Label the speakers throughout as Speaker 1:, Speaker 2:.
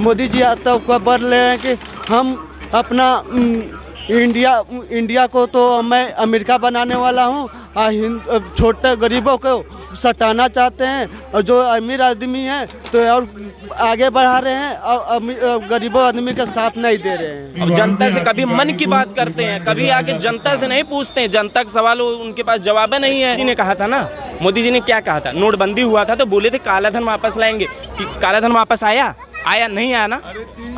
Speaker 1: मोदी जी तो खबर ले रहे हैं कि हम अपना इंडिया को तो मैं अमेरिका बनाने वाला हूँ, छोटे गरीबों को सटाना चाहते हैं, और जो अमीर आदमी हैं तो और आगे बढ़ा रहे हैं और गरीबों आदमी का साथ नहीं दे रहे हैं।
Speaker 2: अब जनता से कभी मन की बात करते हैं, कभी आके जनता से नहीं पूछते हैं, जनता का सवाल उनके पास जवाब नहीं है। जी ने कहा था ना, मोदी जी ने क्या कहा था, नोटबंदी हुआ था तो बोले थे काला धन वापस लाएंगे, कि काला धन वापस आया नहीं आया ना?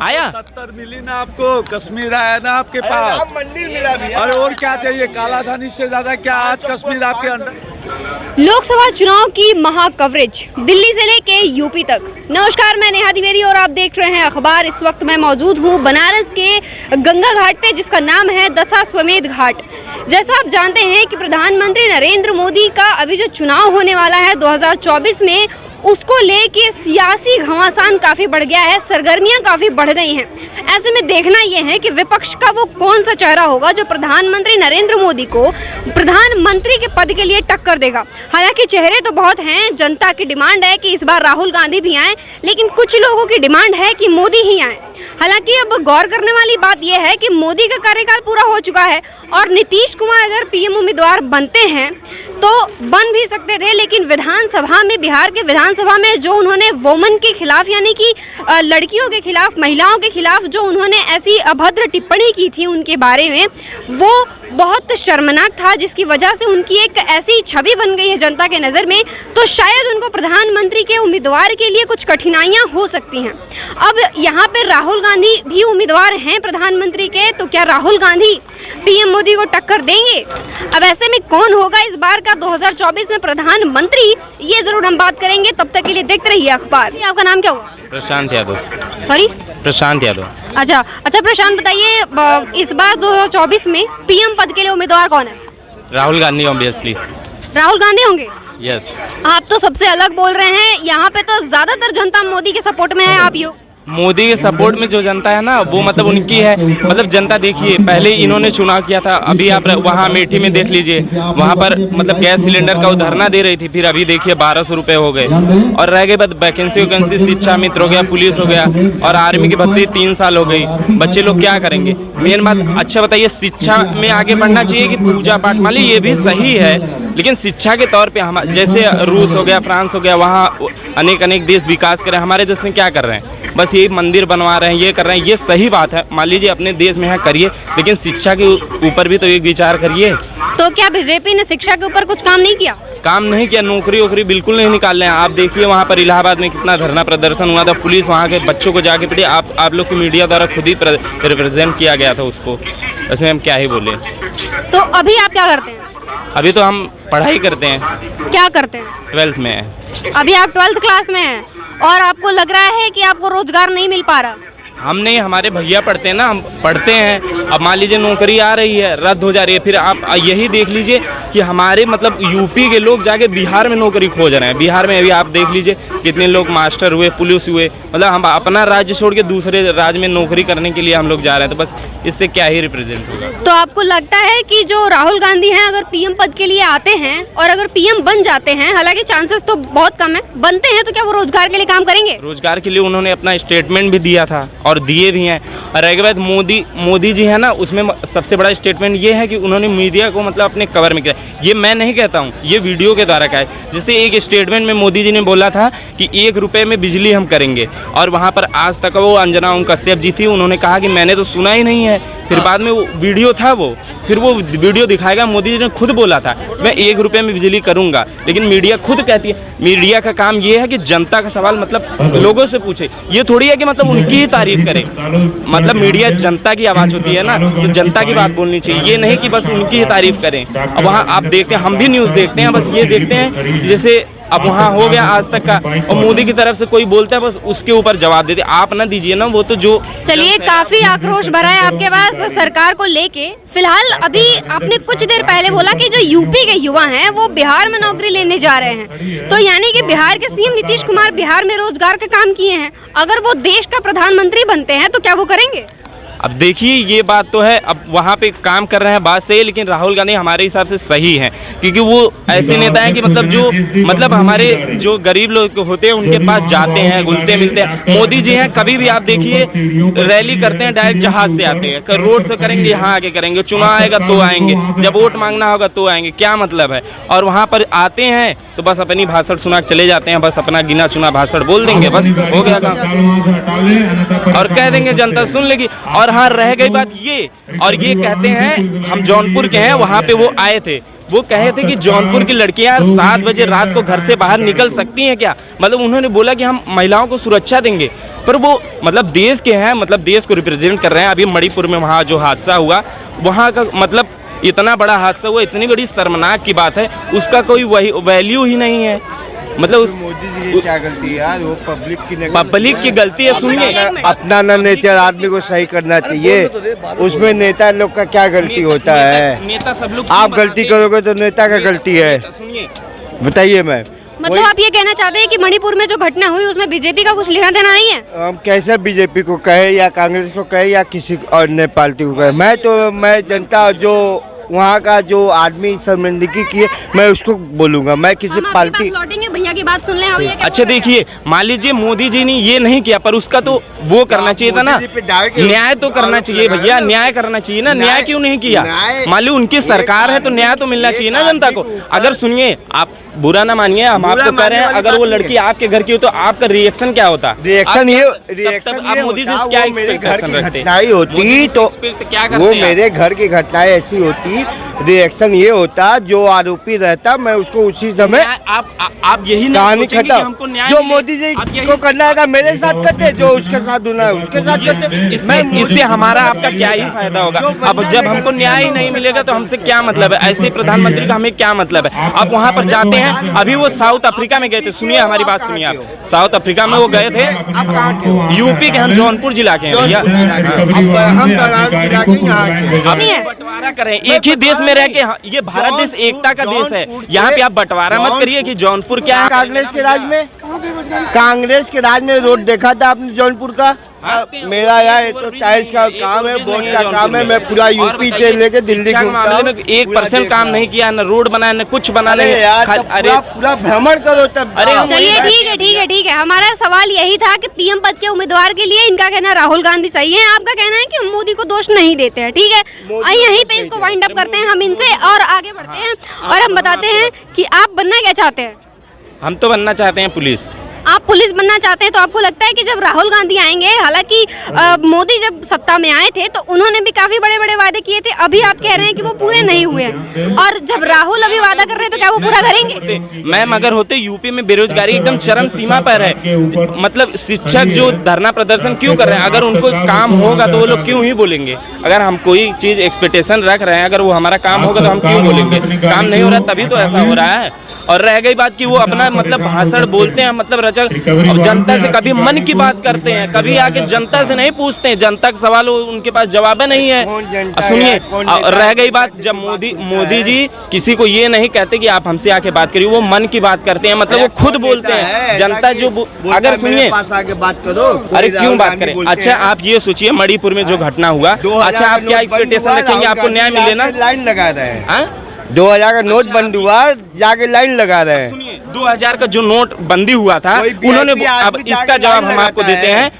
Speaker 2: आया
Speaker 3: 70 मिली ना आपको, कश्मीर आया ना आपके पास,
Speaker 2: मंदिर मिला भी।
Speaker 3: अरे और क्या चाहिए, काला धन इससे ज्यादा क्या आज कश्मीर आपके अंदर।
Speaker 4: लोकसभा चुनाव की महा कवरेज दिल्ली से लेके यूपी तक। नमस्कार, मैं नेहा द्विवेदी और आप देख रहे हैं अखबार। इस वक्त मैं मौजूद हूँ बनारस के गंगा घाट पे, जिसका नाम है दशाश्वमेध घाट। जैसा आप जानते हैं कि प्रधानमंत्री नरेंद्र मोदी का अभी जो चुनाव होने वाला है 2024 में, उसको लेके सियासी घमासान काफ़ी बढ़ गया है, सरगर्मियां काफ़ी बढ़ गई हैं। ऐसे में देखना यह है कि विपक्ष का वो कौन सा चेहरा होगा जो प्रधानमंत्री नरेंद्र मोदी को प्रधानमंत्री के पद के लिए टक्कर देगा। हालांकि चेहरे तो बहुत हैं, जनता की डिमांड है कि इस बार राहुल गांधी भी आएँ, लेकिन कुछ लोगों की डिमांड है कि मोदी ही आएँ। हालांकि अब गौर करने वाली बात यह है कि मोदी का कार्यकाल पूरा हो चुका है और नीतीश कुमार अगर पीएम उम्मीदवार बनते हैं तो बन भी सकते थे, लेकिन विधानसभा में, बिहार के विधानसभा में जो उन्होंने वोमन के खिलाफ, यानी कि लड़कियों के खिलाफ, महिलाओं के खिलाफ जो उन्होंने ऐसी अभद्र टिप्पणी की थी उनके बारे में, वो बहुत शर्मनाक था, जिसकी वजह से उनकी एक ऐसी छवि बन गई है जनता के नज़र में। तो शायद उनको प्रधानमंत्री के उम्मीदवार के लिए कुछ कठिनाइयाँ हो सकती हैं। अब यहाँ पर राहुल गांधी भी उम्मीदवार हैं प्रधानमंत्री के, तो क्या राहुल गांधी पीएम मोदी को टक्कर देंगे? अब ऐसे में कौन होगा इस बार का 2024 में प्रधानमंत्री, ये जरूर हम बात करेंगे। तब तक के लिए देखते रहिए अखबार। आपका नाम क्या हुआ?
Speaker 2: प्रशांत यादव।
Speaker 4: सॉरी,
Speaker 2: प्रशांत यादव। अच्छा
Speaker 4: प्रशांत, बताइए इस बार 2024 में पीएम पद के लिए उम्मीदवार कौन है?
Speaker 2: राहुल गांधी ऑब्वियसली।
Speaker 4: राहुल गांधी होंगे?
Speaker 2: यस।
Speaker 4: आप तो सबसे अलग बोल रहे हैं, यहाँ पे तो ज्यादातर जनता मोदी के सपोर्ट में है। आप
Speaker 2: मोदी के सपोर्ट में जो जनता है ना, वो मतलब उनकी है। मतलब जनता देखिए, पहले इन्होंने चुनाव किया था, अभी आप वहाँ अमेठी में देख लीजिए, वहाँ पर मतलब गैस सिलेंडर का धरना दे रही थी, फिर अभी देखिए 1200 रुपये हो गए। और रह गए बाद वैकेंसी, शिक्षा मित्र हो गया, पुलिस हो गया, और आर्मी की भर्ती 3 साल हो गई। बच्चे लोग क्या करेंगे? मेन बात, अच्छा बताइए, शिक्षा में आगे बढ़ना चाहिए कि पूजा पाठ? मान लीजिए ये भी सही है, लेकिन शिक्षा के तौर पे हम, जैसे रूस हो गया, फ्रांस हो गया, वहाँ अनेक देश विकास कर रहे हैं, हमारे देश में क्या कर रहे हैं? बस ये मंदिर बनवा रहे हैं, ये कर रहे हैं। ये सही बात है, मान लीजिए अपने देश में है, करिए, लेकिन शिक्षा के ऊपर भी तो एक विचार करिए।
Speaker 4: तो क्या बीजेपी ने शिक्षा के ऊपर कुछ काम नहीं किया?
Speaker 2: काम नहीं किया, नौकरी बिल्कुल नहीं निकाल रहे हैं। आप देखिए वहाँ पर इलाहाबाद में कितना धरना प्रदर्शन हुआ था, पुलिस वहाँ के बच्चों को जाके पीटी। आप लोग को मीडिया द्वारा खुद ही रिप्रेजेंट किया गया था उसको, उसमें हम क्या ही बोले।
Speaker 4: तो अभी आप क्या करते हैं?
Speaker 2: अभी तो हम पढ़ाई करते हैं।
Speaker 4: क्या करते हैं?
Speaker 2: 12th में है।
Speaker 4: अभी आप 12th क्लास में हैं और आपको लग रहा है कि आपको रोजगार नहीं मिल पा रहा?
Speaker 2: हम नहीं, हमारे भैया पढ़ते हैं ना, हम पढ़ते हैं। अब मान लीजिए नौकरी आ रही है, रद्द हो जा रही है, फिर आप यही देख लीजिए कि हमारे मतलब यूपी के लोग जाके बिहार में नौकरी खोज रहे हैं। बिहार में अभी आप देख लीजिए कितने लोग मास्टर हुए, पुलिस हुए, मतलब हम अपना राज्य छोड़ के दूसरे राज्य में नौकरी करने के लिए हम लोग जा रहे हैं। तो बस इससे क्या ही रिप्रेजेंट होगा।
Speaker 4: तो आपको लगता है कि जो राहुल गांधी हैं, अगर पीएम पद के लिए आते हैं और अगर पीएम बन जाते हैं, हालांकि चांसेस तो बहुत कम है, बनते हैं, तो क्या वो रोजगार के लिए काम करेंगे?
Speaker 2: रोजगार के लिए उन्होंने अपना स्टेटमेंट भी दिया था और दिए भी हैं। और रह बाद मोदी जी है ना, उसमें सबसे बड़ा स्टेटमेंट ये है कि उन्होंने मीडिया को मतलब अपने कवर में किया। ये मैं नहीं कहता हूँ, ये वीडियो के द्वारा कहा है। जैसे एक स्टेटमेंट में मोदी जी ने बोला था कि 1 रुपये में बिजली हम करेंगे, और वहाँ पर आज तक वो अंजना ओम कश्यप जी थी, उन्होंने कहा कि मैंने तो सुना ही नहीं है। फिर बाद में वो वीडियो था, फिर वो वीडियो दिखाएगा, मोदी जी ने खुद बोला था मैं 1 रुपये में बिजली करूँगा। लेकिन मीडिया खुद कहती है, मीडिया का काम ये है कि जनता का सवाल मतलब लोगों से पूछे, ये थोड़ी है कि मतलब उनकी ही तारीफ करे। मतलब मीडिया जनता की आवाज़ होती है ना, तो जनता की बात बोलनी चाहिए, ये नहीं कि बस उनकी ही तारीफ करें। अब वहाँ आप देखते हैं, हम भी न्यूज़ देखते हैं, बस ये देखते हैं जैसे अब वहाँ हो गया आज तक का, और मोदी की तरफ से कोई बोलता है बस उसके ऊपर जवाब देते। आप ना दीजिए ना, वो तो जो। चलिए,
Speaker 4: काफी आक्रोश भरा है आपके पास सरकार को लेके। फिलहाल अभी आपने कुछ देर पहले बोला कि जो यूपी के युवा हैं वो बिहार में नौकरी लेने जा रहे हैं, तो यानी कि बिहार के सीएम नीतीश कुमार बिहार में रोजगार का काम किए हैं। अगर वो देश का प्रधानमंत्री बनते हैं तो क्या वो करेंगे?
Speaker 2: अब देखिए ये बात तो है, अब वहाँ पे काम कर रहे हैं, बात सही है, लेकिन राहुल गांधी हमारे हिसाब से सही है, क्योंकि वो ऐसे नेता हैं कि मतलब जो मतलब हमारे जो गरीब लोग होते हैं उनके पास जाते हैं, घुलते मिलते हैं। मोदी जी हैं, कभी भी आप देखिए रैली करते हैं डायरेक्ट जहाज से आते हैं, रोड से करेंगे, यहाँ आके करेंगे, चुनाव आएगा तो आएंगे, जब वोट मांगना होगा तो आएंगे, क्या मतलब है। और वहाँ पर आते हैं तो बस अपनी भाषण सुना चले जाते हैं, बस अपना गिना चुना भाषण बोल देंगे, बस हो गया काम, और कह देंगे जनता सुन लेगी। और हाँ, रह गई बात ये, और ये कहते हैं हम जौनपुर के हैं, वहाँ पे वो आए थे, वो कहे थे कि जौनपुर की लड़कियां 7 बजे रात को घर से बाहर निकल सकती हैं क्या, मतलब उन्होंने बोला कि हम महिलाओं को सुरक्षा देंगे, पर वो मतलब देश के हैं, मतलब देश को रिप्रेजेंट कर रहे हैं। अभी मणिपुर में वहाँ जो हादसा हुआ, वहाँ का मतलब इतना बड़ा हादसा हुआ, इतनी बड़ी शर्मनाक की बात है, उसका कोई वही वैल्यू ही नहीं है। मतलब उस
Speaker 5: मोदी जी की क्या गलती है यार, वो
Speaker 2: पब्लिक की गलती है। सुनिए,
Speaker 5: अपना ना नेचर आदमी को सही करना चाहिए, उसमें नेता लोग का क्या गलती होता है।
Speaker 2: नेता सब लोग
Speaker 5: आप गलती करोगे तो नेता का गलती है,
Speaker 2: सुनिए
Speaker 5: बताइए मैम।
Speaker 4: मतलब आप ये कहना चाहते हैं कि मणिपुर में जो घटना हुई उसमें बीजेपी का कुछ लेना देना नहीं है?
Speaker 5: हम कैसे बीजेपी को कहे या कांग्रेस को कहे या किसी और ने पार्टी को कहे, मैं जनता जो वहाँ का जो आदमी शर्मिंदगी की है मैं उसको बोलूँगा, मैं किसी पार्टी।
Speaker 4: लौटेंगे, भैया की बात सुन लें। अब ये
Speaker 2: अच्छा देखिए, मान लीजिए मोदी जी ने ये नहीं किया, पर उसका तो वो करना चाहिए था ना, न्याय तो करना चाहिए भैया, न्याय करना चाहिए ना, न्याय क्यों नहीं किया। मान ली उनकी सरकार है तो न्याय तो मिलना चाहिए ना जनता को। अगर सुनिए, आप बुरा ना मानिए, हम आपको कह रहे हैं, अगर वो लड़की आपके घर की हो तो आपका रिएक्शन क्या होता?
Speaker 5: रिएक्शन ये
Speaker 2: आप मोदी जी से क्या एक्सपेक्टेशन रखते?
Speaker 5: घटनाएं होती तो वो मेरे घर की घटनाएं ऐसी होती, रिएक्शन ये होता, जो आरोपी रहता मैं उसको उसी समय
Speaker 2: आप यही
Speaker 5: कहानी खत्म। जो मोदी जी को करना था मेरे साथ करते, जो उसके साथ होना है उसके साथ करते।
Speaker 2: इससे हमारा आपका क्या ही फायदा होगा। अब जब हमको न्याय ही नहीं मिलेगा तो हमसे क्या मतलब है, ऐसे प्रधानमंत्री का हमें क्या मतलब है। आप वहाँ पर जाते हैं, अभी वो साउथ अफ्रीका में गए थे, सुनिए हमारी बात सुनिए आप, साउथ अफ्रीका में वो गए थे, यूपी के, हम जौनपुर जिला के हैं भैया, बंटवारा करें एक ही देश में रह के, ये भारत देश एकता का देश है, यहाँ पे आप बंटवारा मत करिए कि जौनपुर क्या है।
Speaker 5: कांग्रेस के राज में रोड देखा था आपने जौनपुर का? मेरा यार तो टाइल्स का काम है, बोर्ड का काम है, मैं पूरा यूपी से लेके दिल्ली
Speaker 2: मामले में 1% काम नहीं किया, न रोड बनाया न कुछ बनाने।
Speaker 5: अरे पूरा भ्रमण करो तब।
Speaker 4: अरे चलिए ठीक है, हमारा सवाल यही था कि पीएम पद के उम्मीदवार के लिए इनका कहना राहुल गांधी सही है, आपका कहना है कि हम मोदी को दोष नहीं देते हैं। ठीक है, यहीं पे इसको वाइंड अप करते हैं हम इनसे और आगे बढ़ते हैं, और हम बताते हैं कि आप बनना क्या चाहते हैं।
Speaker 2: हम तो बनना चाहते हैं पुलिस।
Speaker 4: आप पुलिस बनना चाहते हैं, तो आपको लगता है कि जब राहुल गांधी आएंगे, हालांकि मोदी जब सत्ता में आए थे तो उन्होंने भी काफी बड़े बड़े वादे किए थे, अभी आप कह रहे हैं कि वो पूरे नहीं हुए हैं, और जब राहुल अभी वादा कर रहे हैं तो क्या वो पूरा करेंगे?
Speaker 2: मैम, अगर होते यूपी में बेरोजगारी एकदम चरम सीमा पर है, मतलब शिक्षक जो धरना प्रदर्शन क्यों कर रहे हैं, अगर उनको काम होगा तो वो लोग क्यों ही बोलेंगे। अगर हम कोई चीज एक्सपेक्टेशन रख रहे हैं, अगर वो हमारा काम होगा तो हम क्यों बोलेंगे। काम नहीं हो रहा तभी तो ऐसा हो रहा है। और रह गई बात कि वो अपना मतलब भाषण बोलते हैं, मतलब रचक, अब जनता से कभी मन की बात करते हैं, कभी आके जनता से नहीं पूछते हैं, जनता का सवाल उनके पास जवाब नहीं है। सुनिए, रह गई बात, जब मोदी जी किसी को ये नहीं कहते कि आप हमसे आके बात करिए, वो मन की बात करते हैं, मतलब वो खुद बोलते हैं। जनता जो अगर सुनिए,
Speaker 5: आके बात करो,
Speaker 2: अरे क्यों बात करें। अच्छा आप ये सोचिए, मणिपुर में जो घटना हुआ, अच्छा आप क्या एक्सपेक्टेशन रखेंगे, आपको न्याय मिले ना?
Speaker 5: लाइन लगा रहे हैं, 2000 का नोट बंद हुआ, जाके लाइन लगा रहे हैं।
Speaker 2: सुनिए, 2000 का जो नोट बंदी हुआ था, उन्होंने, अब इसका जवाब हम आपको देते हैं,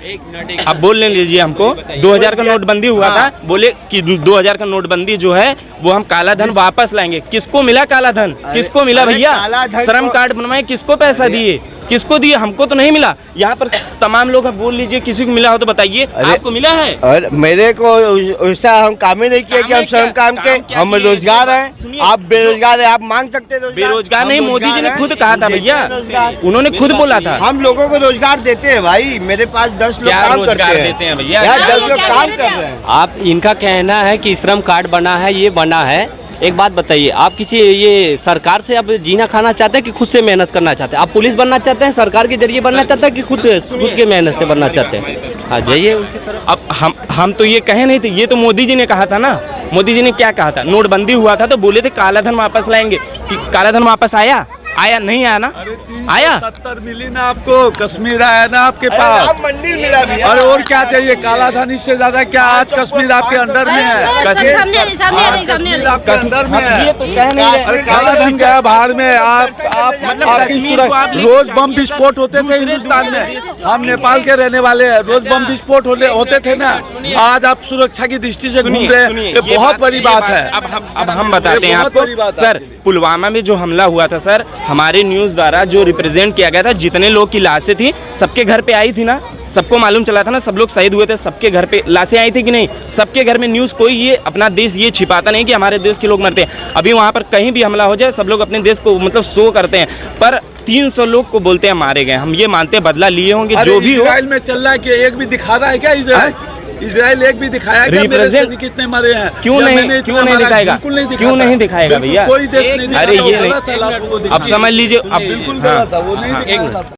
Speaker 2: अब बोल लीजिए हमको। 2000 का नोट बंदी हुआ था, बोले कि 2000 का नोटबंदी जो है वो हम काला धन वापस लाएंगे। किसको मिला काला धन, किसको मिला भैया? श्रम कार्ड बनवाए, किसको पैसा दिए, किसको दिए? हमको तो नहीं मिला। यहाँ पर तमाम लोग बोल लीजिए, किसी को मिला हो तो बताइए, आपको मिला है?
Speaker 5: और मेरे को ऐसा हम काम ही नहीं किया कि हम श्रम काम के, हम रोजगार हैं, आप बेरोजगार है, आप मांग सकते हैं
Speaker 2: बेरोजगार नहीं, मोदी जी ने खुद कहा था भैया, उन्होंने खुद बोला था
Speaker 5: हम लोगों को रोजगार देते हैं भाई, मेरे पास 10 लोग काम करते हैं
Speaker 2: भैया,
Speaker 5: 10 लोग काम कर रहे हैं।
Speaker 6: आप इनका कहना है कि श्रम कार्ड बना है, ये बना है, एक बात बताइए, आप किसी ये सरकार से अब जीना खाना चाहते हैं कि खुद से मेहनत करना चाहते हैं? आप पुलिस बनना चाहते हैं, सरकार के जरिए बनना चाहते हैं कि खुद के मेहनत से बनना चाहते हैं? हाँ जाइए उनकी तरफ।
Speaker 2: अब हम तो ये कहे नहीं थे, ये तो मोदी जी ने कहा था ना। मोदी जी ने क्या कहा था? नोटबंदी हुआ था तो बोले थे काला धन वापस लाएंगे, कि काला धन वापस आया? आया नहीं आया ना, आया
Speaker 3: 70 मिली ना आपको, कश्मीर आया ना आपके पास।
Speaker 5: राम मंदिर मिला भी है।
Speaker 3: अरे और क्या चाहिए, काला धन इससे ज्यादा क्या आज कश्मीर आपके अंडर में है?
Speaker 2: कश्मीर-
Speaker 3: कश्मीर आपके अंदर में है।
Speaker 2: ये तो कह नहीं रहे।
Speaker 3: अरे काला धन गया बाहर में। आप
Speaker 2: मतलब
Speaker 3: आपकी
Speaker 2: कश्मीर को आप
Speaker 3: रोज बम विस्फोट होते थे हिंदुस्तान में। हम नेपाल के रहने वाले हैं, रोज बम विस्फोट होते थे ना। आज आप सुरक्षा की दृष्टि से घूम रहे हैं, ये बहुत बड़ी बात है।
Speaker 2: अब हम बताते हैं
Speaker 3: बहुत बड़ी
Speaker 2: आपको
Speaker 3: बात है
Speaker 2: सर, पुलवामा में जो हमला हुआ था सर, हमारे न्यूज़ द्वारा जो रिप्रेजेंट किया गया था, जितने लोग की लाशें थी सबके घर पे आई थी ना, सबको मालूम चला था ना, सब लोग शहीद हुए थे, सबके घर पे लाशें आई थी कि नहीं, सबके घर में न्यूज़। कोई ये अपना देश ये छिपाता नहीं कि हमारे देश के लोग मरते हैं। अभी वहाँ पर कहीं भी हमला हो जाए सब लोग अपने देश को मतलब शो करते हैं, पर 300 लोग को बोलते हैं मारे गए। हम ये मानते हैं बदला लिए होंगे जो भी हो।
Speaker 3: इजराइल में चल रहा है कि एक भी दिखा रहा है क्या? इजराइल एक भी दिखाया क्या मेरे सैनिक कितने मरे हैं?
Speaker 2: क्यों नहीं दिखाएगा? क्यों नहीं दिखाएगा भैया?
Speaker 3: कोई देश नहीं।
Speaker 2: अरे ये नहीं, अब समझ लीजिए, अब
Speaker 3: बिल्कुल गलत है, वो नहीं दिखाता।